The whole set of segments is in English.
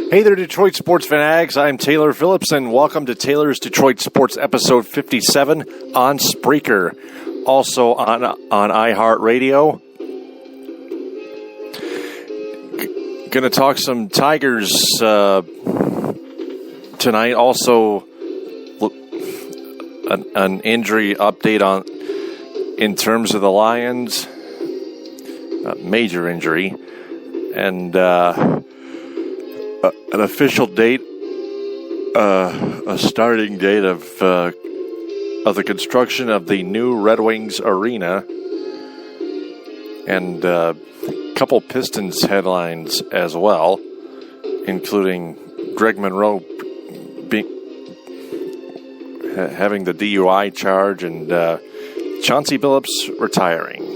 Hey there, Detroit sports fanatics. I'm Taylor Phillips, and welcome to Taylor's Detroit Sports episode 57 on Spreaker, also on iHeartRadio. Going to talk some Tigers tonight. Also, an injury update in terms of the Lions, major injury, and an official date, a starting date of the construction of the new Red Wings arena, and a couple Pistons headlines as well, including Greg Monroe having the DUI charge and Chauncey Billuos retiring.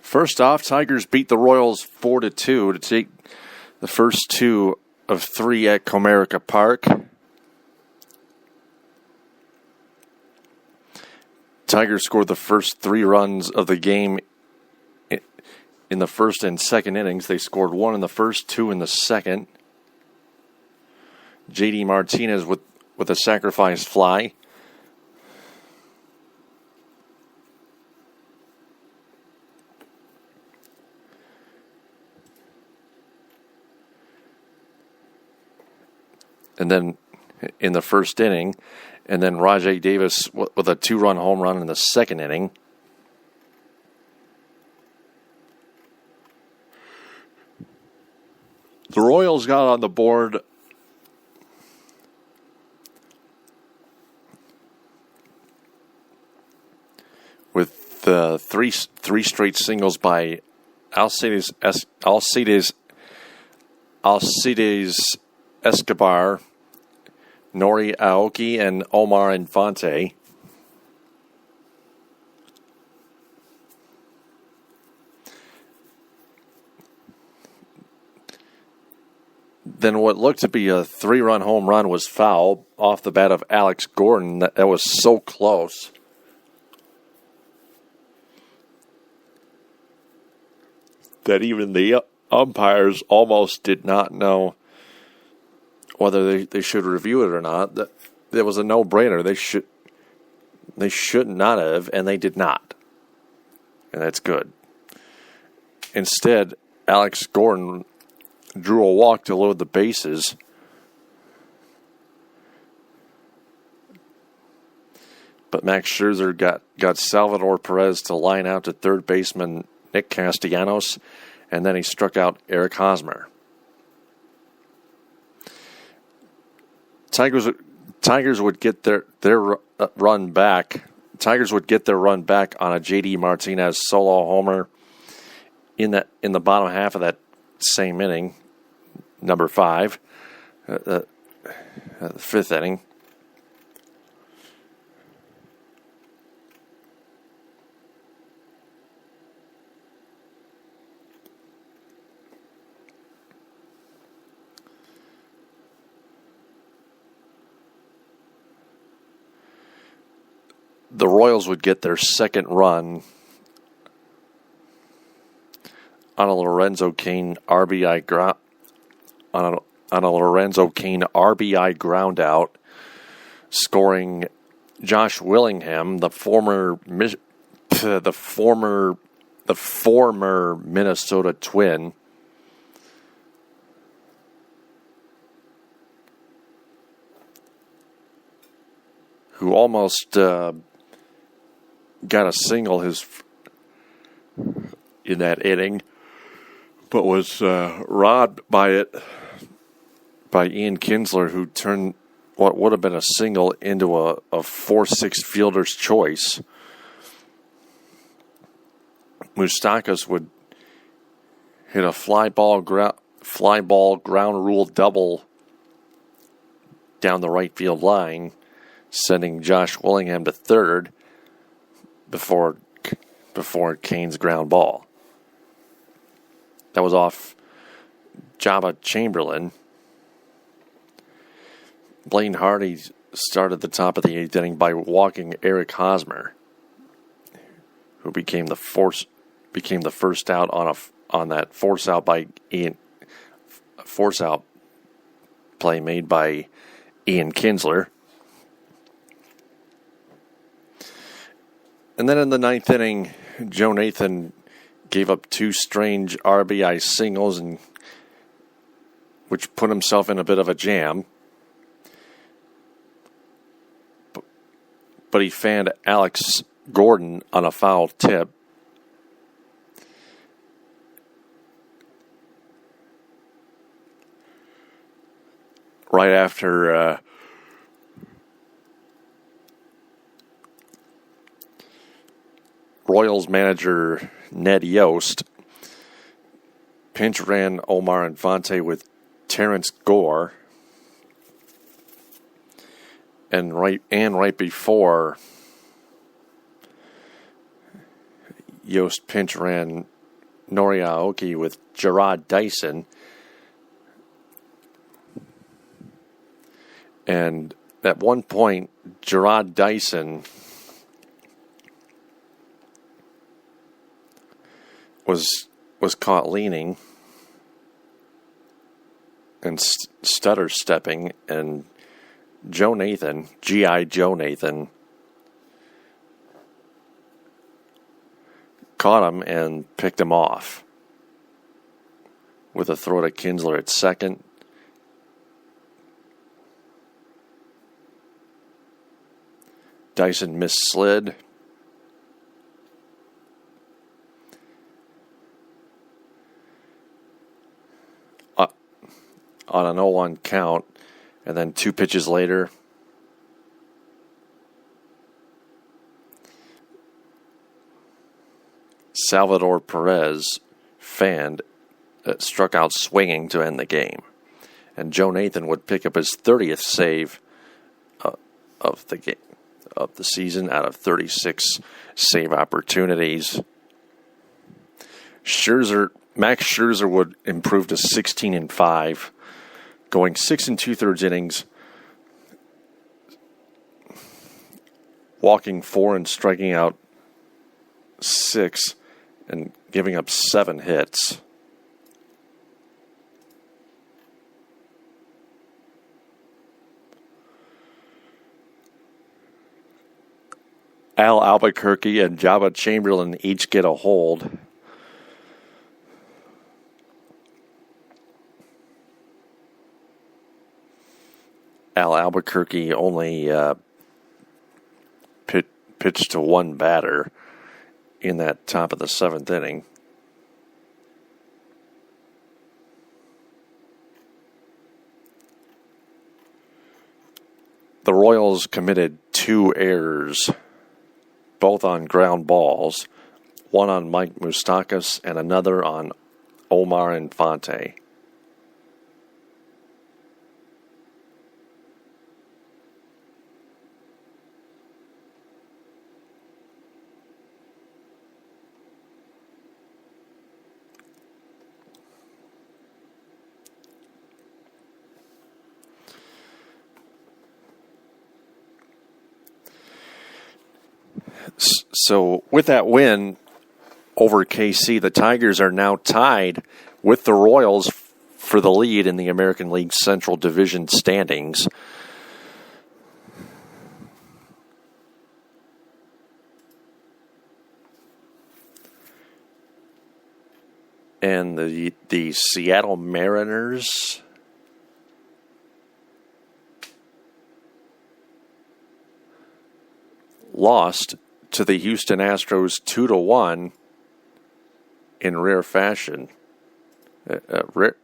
First off, Tigers beat the Royals 4-2 to take the first 2 of 3 at Comerica Park. Tigers scored the first 3 runs of the game in the first and second innings. They scored 1 in the first, 2 in the second. J.D. Martinez with a sacrifice fly. And then in the first inning, and then Rajai Davis with a 2-run home run in the second inning. The Royals got on the board with three straight singles by Alcides Escobar, Nori Aoki, and Omar Infante. Then what looked to be a 3-run home run was foul off the bat of Alex Gordon. That was so close. That even the umpires almost did not know whether they should review it or not. That was a no-brainer. They should not have, and they did not. And that's good. Instead, Alex Gordon drew a walk to load the bases. But Max Scherzer got Salvador Perez to line out to third baseman Nick Castellanos, and then he struck out Eric Hosmer. Tigers would get their run back. Tigers would get their run back on a J.D. Martinez solo homer in the bottom half of that same inning, number 5, the 5th inning. The Royals would get their second run on a Lorenzo Cain RBI ground out, scoring Josh Willingham, the former Minnesota Twin. Who almost got a single in that inning, but was robbed by Ian Kinsler, who turned what would have been a single into a 4-6 fielder's choice. Moustakas would hit a fly ball ground rule double down the right field line, sending Josh Willingham to third before Cain's ground ball. That was off Jabba Chamberlain. Blaine Hardy started the top of the 8th inning by walking Eric Hosmer. who became the first out on that force out play made by Ian Kinsler. And then in the ninth inning, Joe Nathan gave up two strange RBI singles, which put himself in a bit of a jam. But he fanned Alex Gordon on a foul tip. Right after Royals manager Ned Yost pinch ran Omar Infante with Terrence Gore, and right before Yost pinch ran Nori Aoki with Gerard Dyson, and at one point Gerard Dyson was caught leaning and stutter stepping, and Joe Nathan, G.I. Joe Nathan, caught him and picked him off with a throw to Kinsler at second. Dyson misslid. On an 0-1 count, and then two pitches later, Salvador Perez struck out swinging to end the game, and Joe Nathan would pick up his 30th save of the season out of 36 save opportunities. Max Scherzer would improve to 16-5. Going 6 2/3 innings, walking 4 and striking out 6, and giving up 7 hits. Al Albuquerque and Jabba Chamberlain each get a hold. Al Albuquerque only pitched to one batter in that top of the 7th inning. The Royals committed 2 errors, both on ground balls, one on Mike Moustakas and another on Omar Infante. So with that win over KC, the Tigers are now tied with the Royals for the lead in the American League Central Division standings. And the Seattle Mariners lost to the Houston Astros 2-1 in rare fashion. The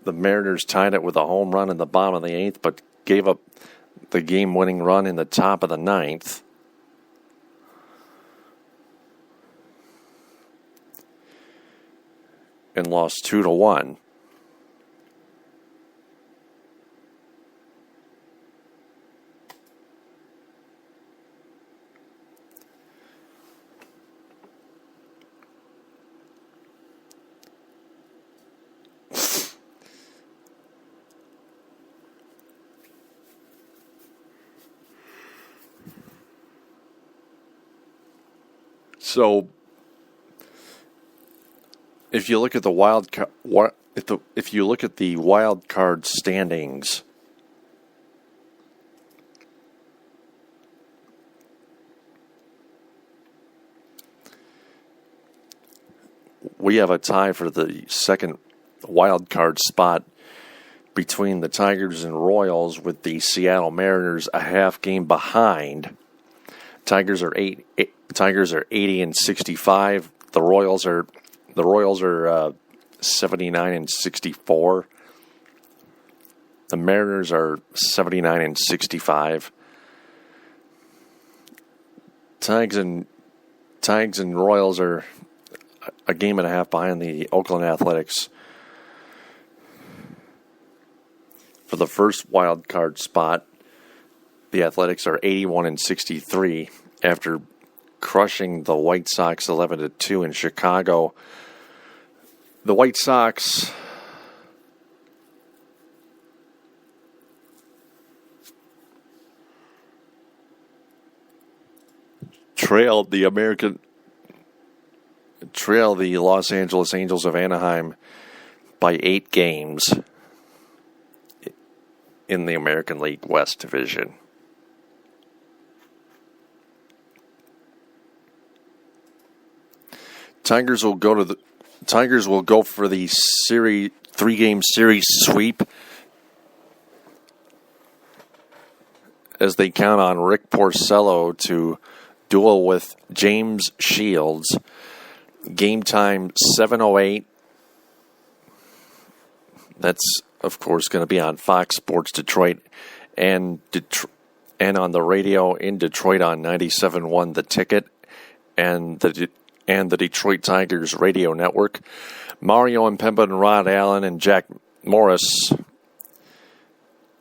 Mariners tied it with a home run in the bottom of the 8th, but gave up the game-winning run in the top of the 9th. And lost 2-1. So, if you look at the if you look at the wild card standings, we have a tie for the second wild card spot between the Tigers and Royals, with the Seattle Mariners a half game behind. Tigers are 80 and 65. The Royals are 79 and 64. The Mariners are 79 and 65. Tigers and Royals are a game and a half behind the Oakland Athletics for the first wild card spot. The Athletics are 81 and 63 after crushing the White Sox 11-2 in Chicago. The White Sox trailed the Los Angeles Angels of Anaheim by 8 games in the American League West Division. Tigers will go for the series 3-game series sweep as they count on Rick Porcello to duel with James Shields. Game time 7:08. That's, of course, going to be on Fox Sports Detroit and on the radio in Detroit on 97.1 The Ticket and the Detroit Tigers radio network. Mario Impemba and Rod Allen and Jack Morris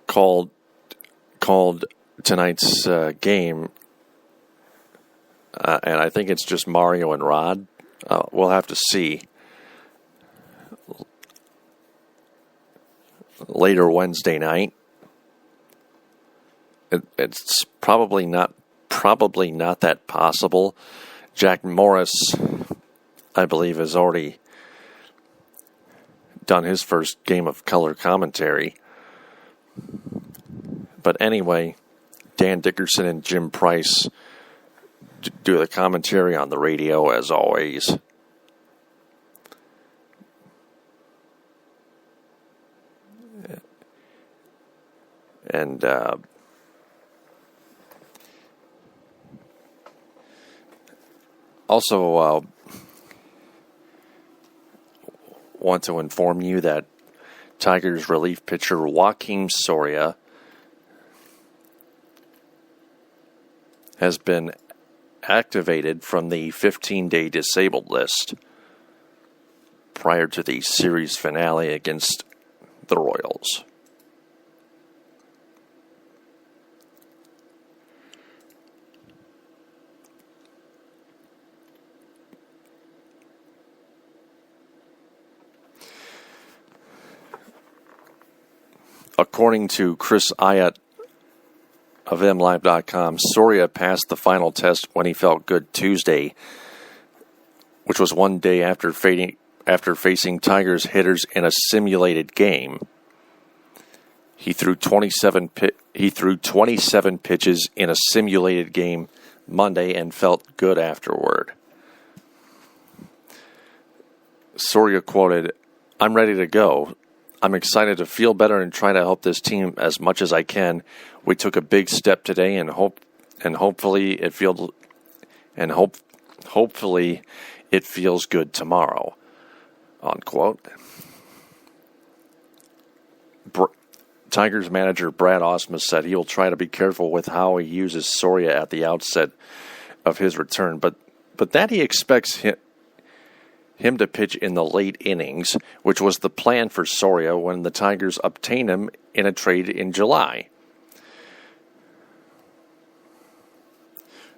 called tonight's game, and I think it's just Mario and Rod. We'll have to see later Wednesday night. It's probably not that possible. Jack Morris, I believe, has already done his first game of color commentary. But anyway, Dan Dickerson and Jim Price do the commentary on the radio as always. And also want to inform you that Tigers relief pitcher Joakim Soria has been activated from the 15-day disabled list prior to the series finale against the Royals. According to Chris Ayat of MLive.com, Soria passed the final test when he felt good Tuesday, which was one day after facing Tigers hitters in a simulated game. He threw 27 pitches in a simulated game Monday and felt good afterward. Soria quoted, "I'm ready to go. I'm excited to feel better and try to help this team as much as I can. We took a big step today, and hopefully it feels good tomorrow." Unquote. Tigers manager Brad Ausmus said he will try to be careful with how he uses Soria at the outset of his return, but that he expects him to pitch in the late innings, which was the plan for Soria when the Tigers obtained him in a trade in July.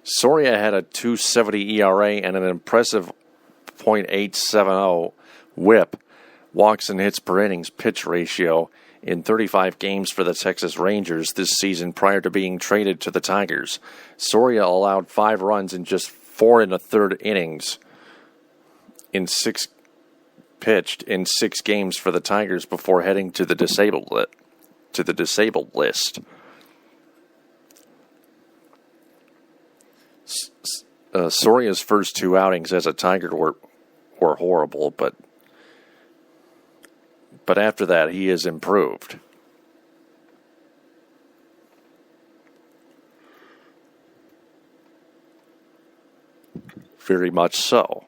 Soria had a .270 ERA and an impressive .870 WHIP, walks and hits per innings pitch ratio, in 35 games for the Texas Rangers this season prior to being traded to the Tigers. Soria allowed 5 runs in just 4 1/3 innings pitched in 6 games for the Tigers before heading to the disabled list. Soria's first 2 outings as a Tiger were horrible, but after that he has improved. Very much so.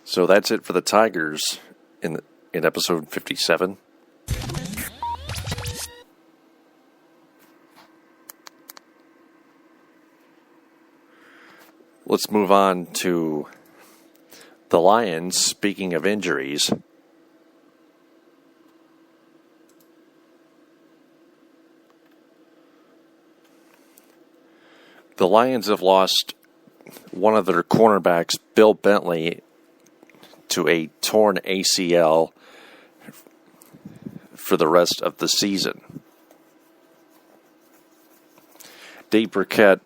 So that's it for the Tigers in episode 57. Let's move on to the Lions. Speaking of injuries, the Lions have lost one of their cornerbacks, Bill Bentley, to a torn ACL for the rest of the season. Dave Burkett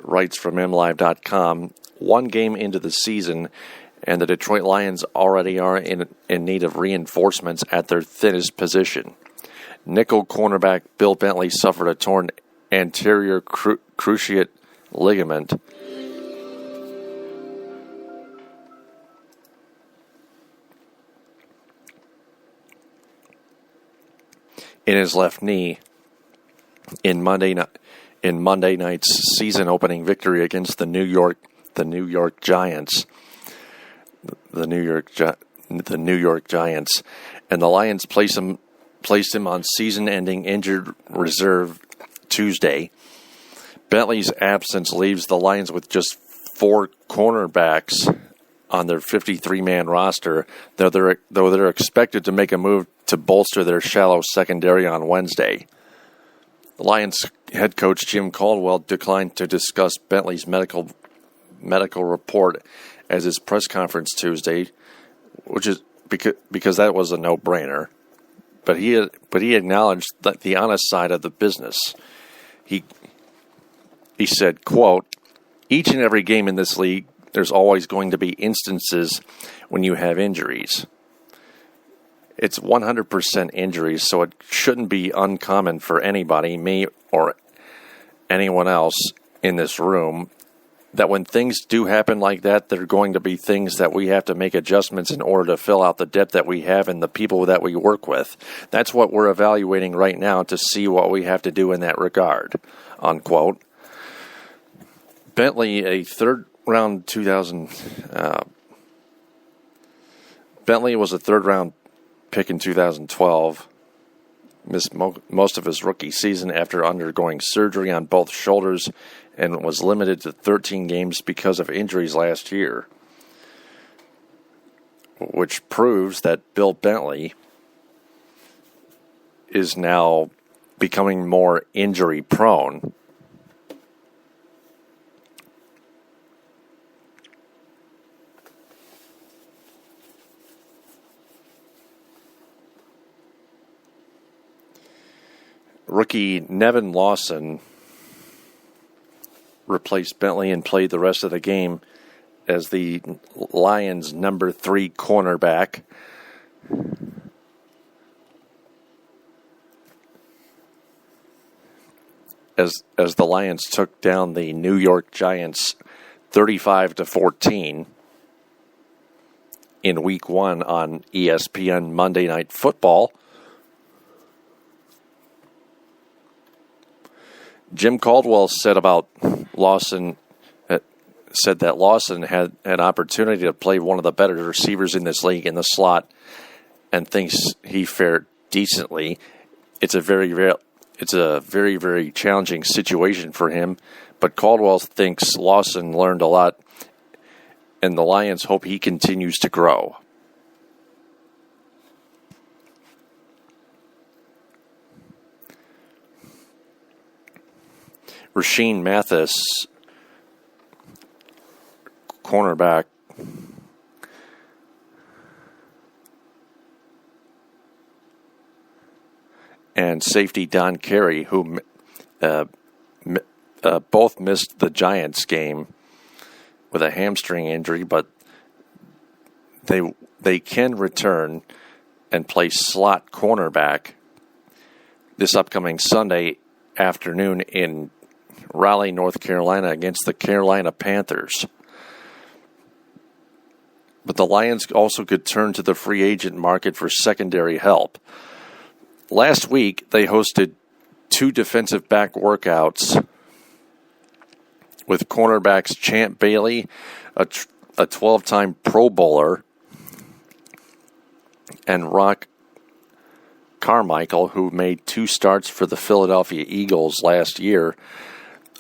writes from MLive.com, 1 game into the season, and the Detroit Lions already are in need of reinforcements at their thinnest position. Nickel cornerback Bill Bentley suffered a torn anterior cruciate ligament in his left knee in Monday night's season-opening victory against the New York Giants. The New York Giants, and the Lions placed him on season-ending injured reserve Tuesday. Bentley's absence leaves the Lions with just 4 cornerbacks on their 53-man roster, though they're expected to make a move to bolster their shallow secondary on Wednesday. The Lions head coach Jim Caldwell declined to discuss Bentley's medical report at his press conference Tuesday, which is because that was a no-brainer. But he acknowledged that the honest side of the business. He said, quote, "Each and every game in this league, there's always going to be instances when you have injuries. It's 100% injuries, so it shouldn't be uncommon for anybody, me or anyone else in this room, that when things do happen like that, there are going to be things that we have to make adjustments in order to fill out the depth that we have and the people that we work with. That's what we're evaluating right now to see what we have to do in that regard," unquote. Bentley, Bentley was a third-round pick in 2012. Missed most of his rookie season after undergoing surgery on both shoulders and was limited to 13 games because of injuries last year, which proves that Bill Bentley is now becoming more injury-prone. Rookie Nevin Lawson replaced Bentley and played the rest of the game as the Lions' number 3 cornerback. As the Lions took down the New York Giants 35-14 in Week 1 on ESPN Monday Night Football. Jim Caldwell said that Lawson had an opportunity to play one of the better receivers in this league in the slot, and thinks he fared decently. It's a very, very challenging situation for him, but Caldwell thinks Lawson learned a lot, and the Lions hope he continues to grow. Rashean Mathis, cornerback, and safety Don Carey, who both missed the Giants game with a hamstring injury, but they can return and play slot cornerback this upcoming Sunday afternoon in Raleigh, North Carolina, against the Carolina Panthers. But the Lions also could turn to the free agent market for secondary help. Last week, they hosted 2 defensive back workouts with cornerbacks Champ Bailey, a 12-time Pro Bowler, and Rock Carmichael, who made 2 starts for the Philadelphia Eagles last year,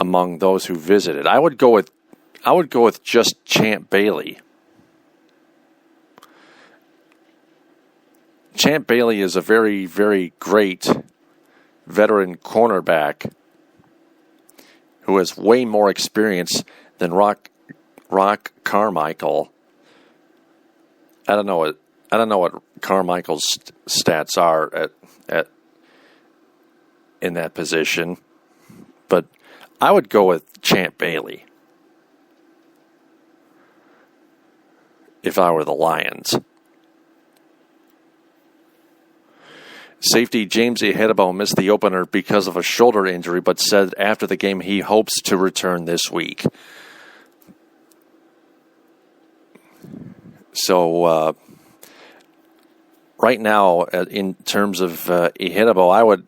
among those who visited. I would go with just Champ Bailey. Champ Bailey is a very, very great veteran cornerback who has way more experience than Rock Carmichael. I don't know what Carmichael's stats are at in that position, but I would go with Champ Bailey if I were the Lions. Safety James Ihedebo missed the opener because of a shoulder injury, but said after the game he hopes to return this week. So, right now, in terms of Ihedebo, I would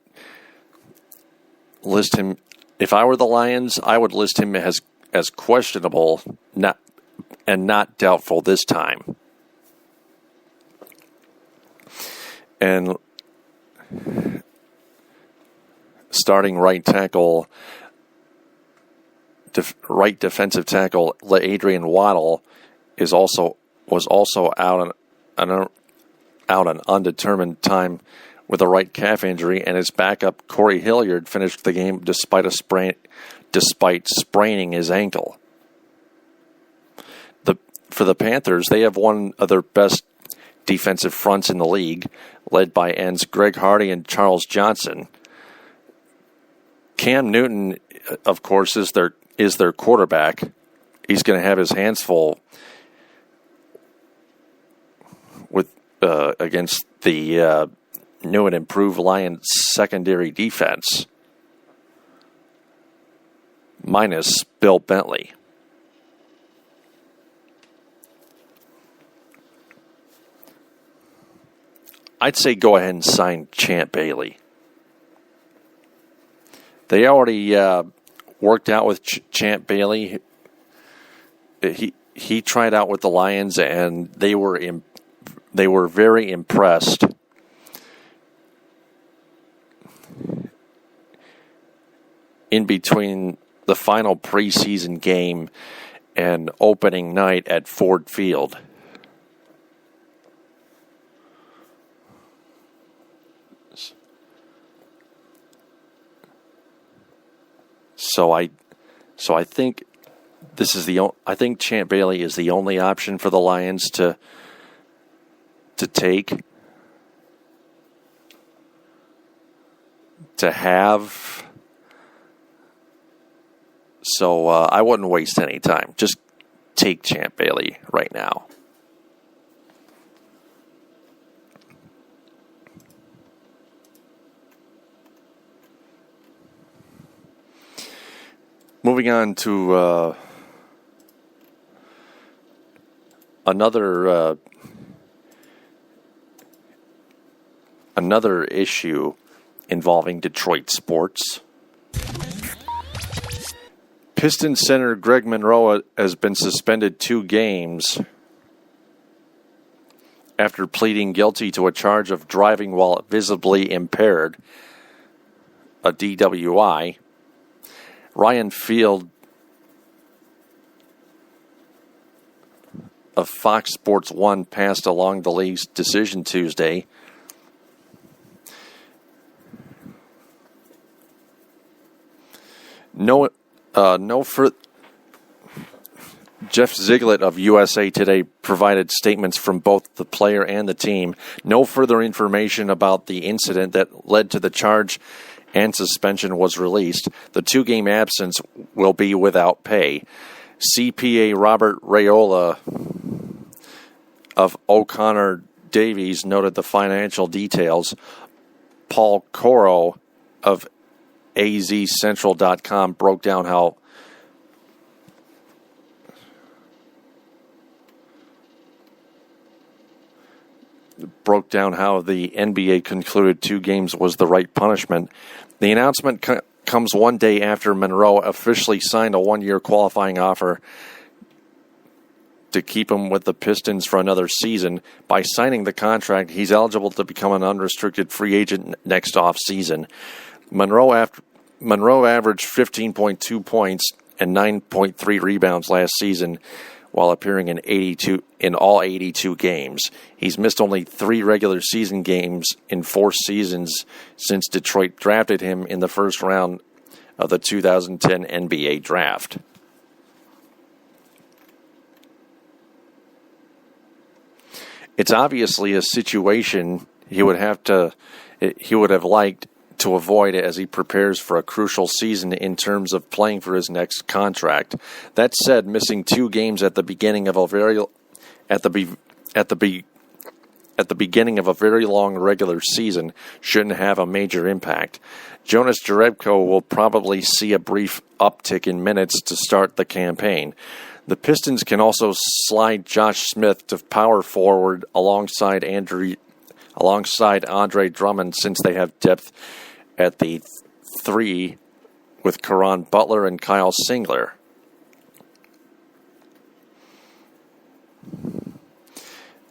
list him, if I were the Lions, I would list him as questionable not doubtful this time. And starting right defensive tackle Adrian Waddle was also out an undetermined time with a right calf injury, and his backup Corey Hilliard finished the game despite spraining his ankle. For the Panthers, they have one of their best defensive fronts in the league, led by ends Greg Hardy and Charles Johnson. Cam Newton, of course, is their quarterback. He's going to have his hands full with against the new and improved Lions secondary defense, minus Bill Bentley. I'd say go ahead and sign Champ Bailey. They already worked out with Champ Bailey. He tried out with the Lions, and they were very impressed. In between the final preseason game and opening night at Ford Field. So I think I think Champ Bailey is the only option for the Lions to take, to have. So I wouldn't waste any time. Just take Champ Bailey right now. Moving on to another issue involving Detroit sports. Piston center Greg Monroe has been suspended 2 games after pleading guilty to a charge of driving while visibly impaired, a DWI. Ryan Field of Fox Sports 1 passed along the league's decision Tuesday. Jeff Ziegler of USA Today provided statements from both the player and the team. No further information about the incident that led to the charge and suspension was released. The 2-game absence will be without pay. CPA Robert Raiola of O'Connor Davies noted the financial details. Paul Coro of AZCentral.com broke down how the NBA concluded 2 games was the right punishment. The announcement comes one day after Monroe officially signed a 1-year qualifying offer to keep him with the Pistons for another season. By signing the contract, he's eligible to become an unrestricted free agent next offseason. Monroe averaged 15.2 points and 9.3 rebounds last season, while appearing in all 82 games. He's missed only 3 regular season games in 4 seasons since Detroit drafted him in the first round of the 2010 NBA draft. It's obviously a situation he would have liked to avoid as he prepares for a crucial season in terms of playing for his next contract. That said, missing 2 games at the beginning of a very long regular season shouldn't have a major impact. Jonas Jerebko will probably see a brief uptick in minutes to start the campaign. The Pistons can also slide Josh Smith to power forward alongside Andre Drummond, since they have depth at the 3 with Caron Butler and Kyle Singler.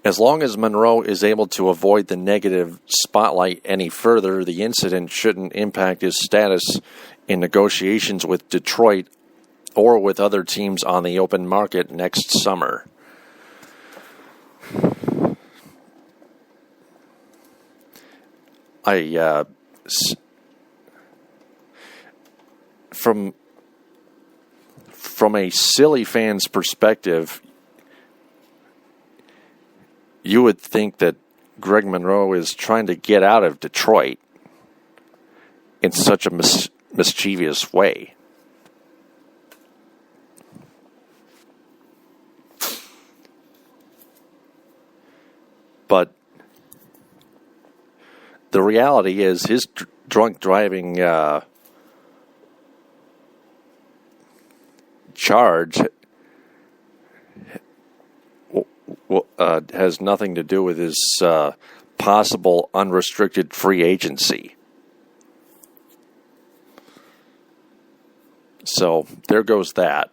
As long as Monroe is able to avoid the negative spotlight any further, the incident shouldn't impact his status in negotiations with Detroit or with other teams on the open market next summer. From a silly fan's perspective, you would think that Greg Monroe is trying to get out of Detroit in such a mischievous way. But the reality is his drunk driving charge has nothing to do with his possible unrestricted free agency. So there goes that.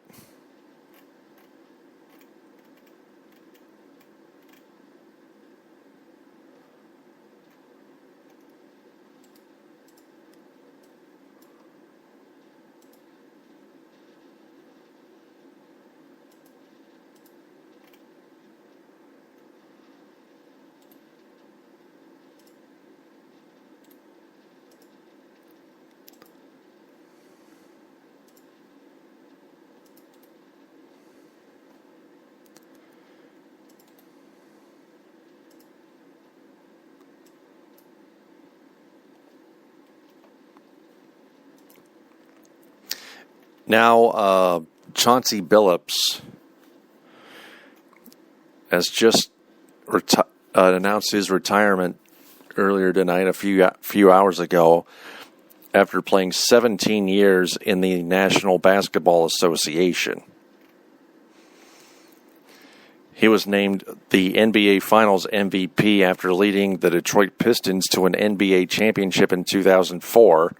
Now, Chauncey Billuos has just announced his retirement earlier tonight, a few hours ago, after playing 17 years in the National Basketball Association. He was named the NBA Finals MVP after leading the Detroit Pistons to an NBA championship in 2004.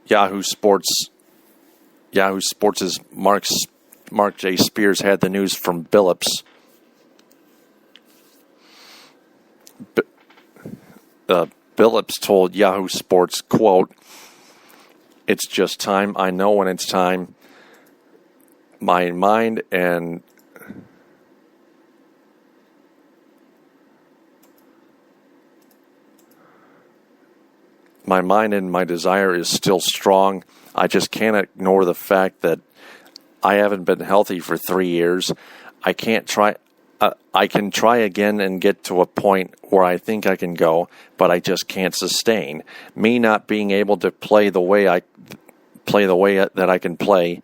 Yahoo Sports' Mark J. Spears had the news from Billuos. Billuos told Yahoo Sports, quote, "It's just time. I know when it's time. My mind and my desire is still strong. I just can't ignore the fact that I haven't been healthy for 3 years. I can't try. I can try again and get to a point where I think I can go, but I just can't sustain. Me not being able to play the way that I can play,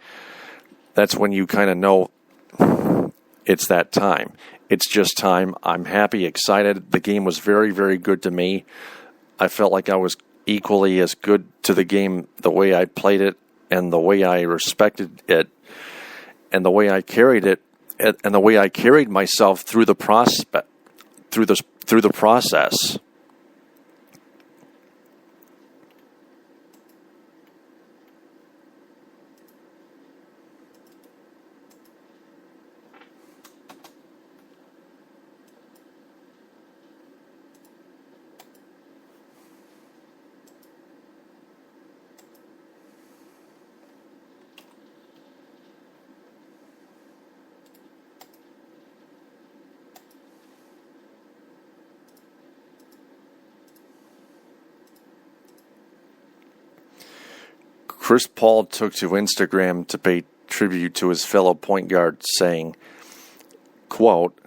that's when you kind of know it's that time. It's just time. I'm happy, excited. The game was very, very good to me. I felt like I was equally as good to the game the way I played it and the way I respected it and the way I carried it. And the way I carried myself through the process. Chris Paul took to Instagram to pay tribute to his fellow point guard, saying, quote,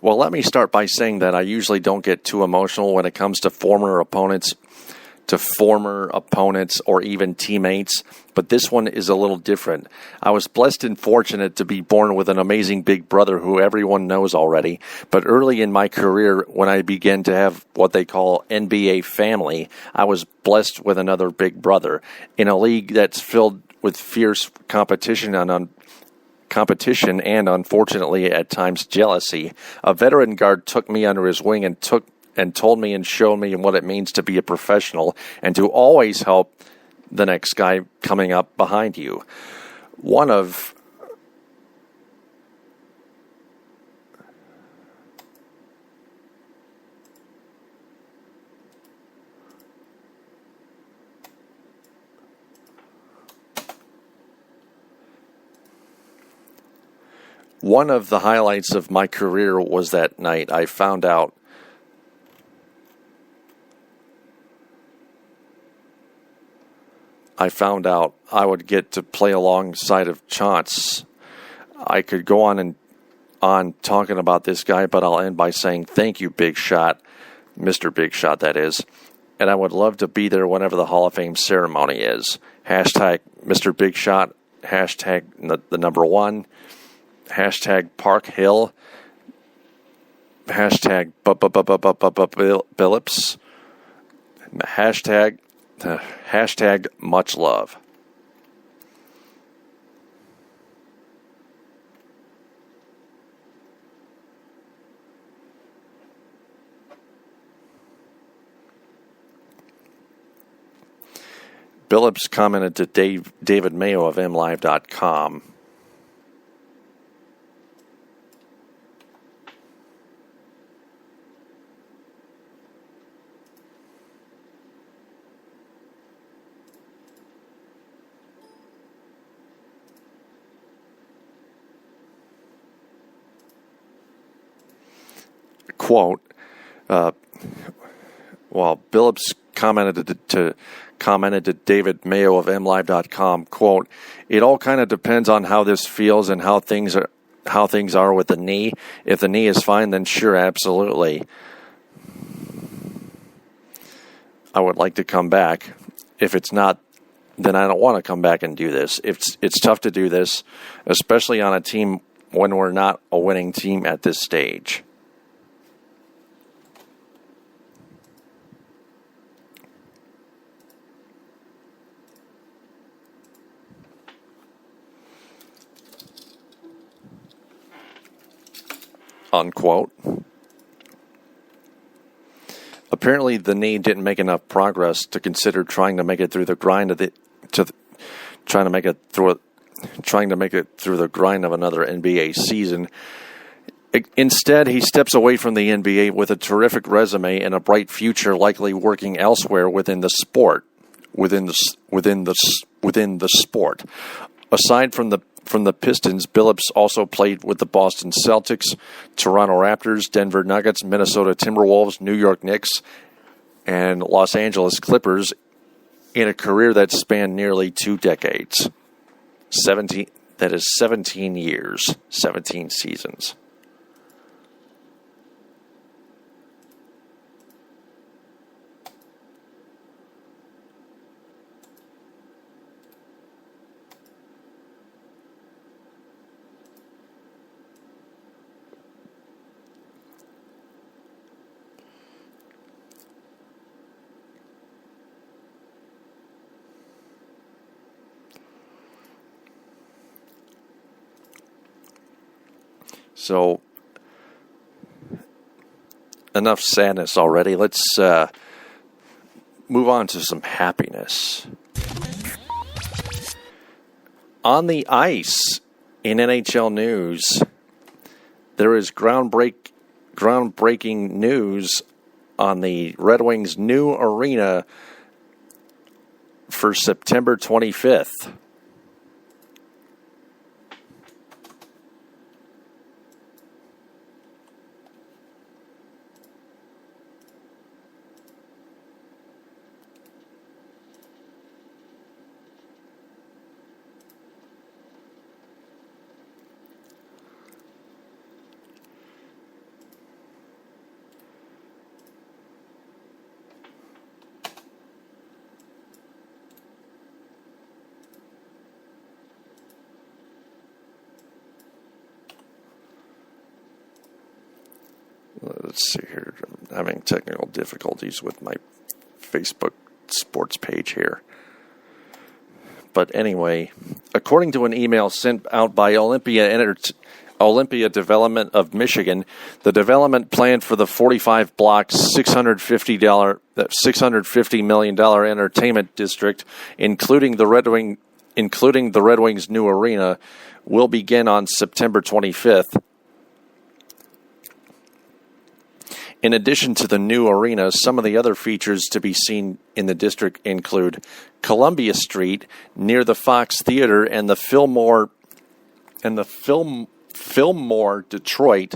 "Well, let me start by saying that I usually don't get too emotional when it comes to former opponents or even teammates, but this one is a little different. I was blessed and fortunate to be born with an amazing big brother who everyone knows already, but early in my career, when I began to have what they call NBA family, I was blessed with another big brother. In a league that's filled with fierce competition and unfortunately at times jealousy, a veteran guard took me under his wing and told me and showed me what it means to be a professional and to always help the next guy coming up behind you. One of the highlights of my career was that night I found out I would get to play alongside of Chauncey. I could go on talking about this guy, but I'll end by saying thank you, Big Shot, Mr. Big Shot, that is. And I would love to be there whenever the Hall of Fame ceremony is. Hashtag Mr. Big Shot, hashtag the number one, hashtag Park Hill, hashtag Billups, hashtag much love. Billups commented to David Mayo of MLive.com. Quote, Billups commented to David Mayo of MLive.com, quote, "It all kind of depends on how this feels and how things are with the knee. If the knee is fine, then sure, absolutely. I would like to come back. If it's not, then I don't want to come back and do this. It's tough to do this, especially on a team when we're not a winning team at this stage." Unquote. Apparently, the knee didn't make enough progress to consider trying to make it through the grind of trying to make it through the grind of another NBA season. Instead, he steps away from the NBA with a terrific resume and a bright future, likely working elsewhere within the sport. Aside from the Pistons, Billups also played with the Boston Celtics, Toronto Raptors, Denver Nuggets, Minnesota Timberwolves, New York Knicks, and Los Angeles Clippers in a career that spanned nearly 2 decades. That is 17 years, 17 seasons. So, enough sadness already. Let's move on to some happiness. On the ice, in NHL news, there is groundbreaking news on the Red Wings' new arena for September 25th. Let's see here. I'm having technical difficulties with my Facebook sports page here. But anyway, according to an email sent out by Olympia Development of Michigan, the development plan for the 45-block, $650 million entertainment district, including the Red Wings' new arena, will begin on September 25th. In addition to the new arena, some of the other features to be seen in the district include Columbia Street near the Fox Theater and the Fillmore Detroit,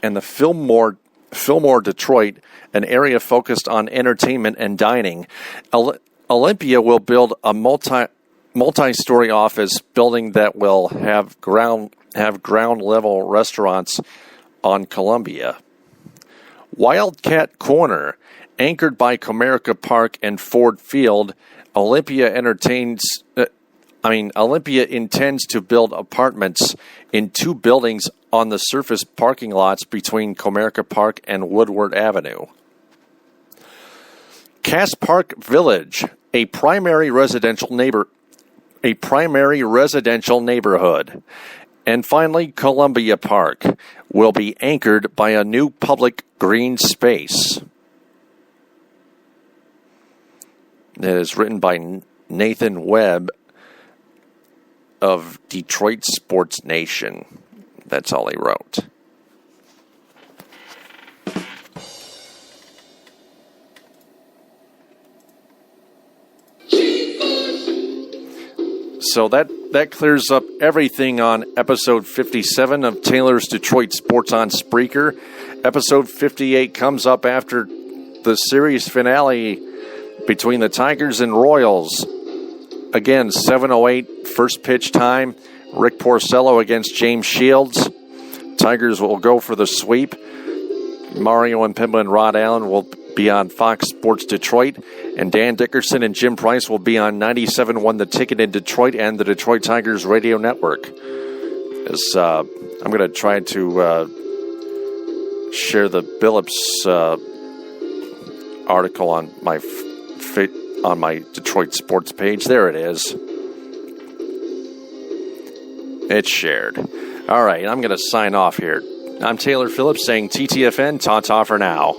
an area focused on entertainment and dining. Olympia will build a multi-story office building that will have ground level restaurants on Columbia. Wildcat Corner, anchored by Comerica Park and Ford Field, Olympia intends to build apartments in two buildings on the surface parking lots between Comerica Park and Woodward Avenue. Cass Park Village, a primary residential neighborhood. And finally, Columbia Park will be anchored by a new public green space. It is written by Nathan Webb of Detroit Sports Nation. That's all he wrote. So that clears up everything on episode 57 of Taylor's Detroit Sports on Spreaker. Episode 58 comes up after the series finale between the Tigers and Royals. Again, 7:08 first pitch time. Rick Porcello against James Shields. Tigers will go for the sweep. Mario Impemba and Rod Allen will be on Fox Sports Detroit, and Dan Dickerson and Jim Price will be on 97.1 The Ticket in Detroit and the Detroit Tigers radio network. I'm going to try to share the Billups article on my Detroit Sports page. There it is. It's shared. All right, I'm going to sign off here. I'm Taylor Phillips saying TTFN, ta-ta for now.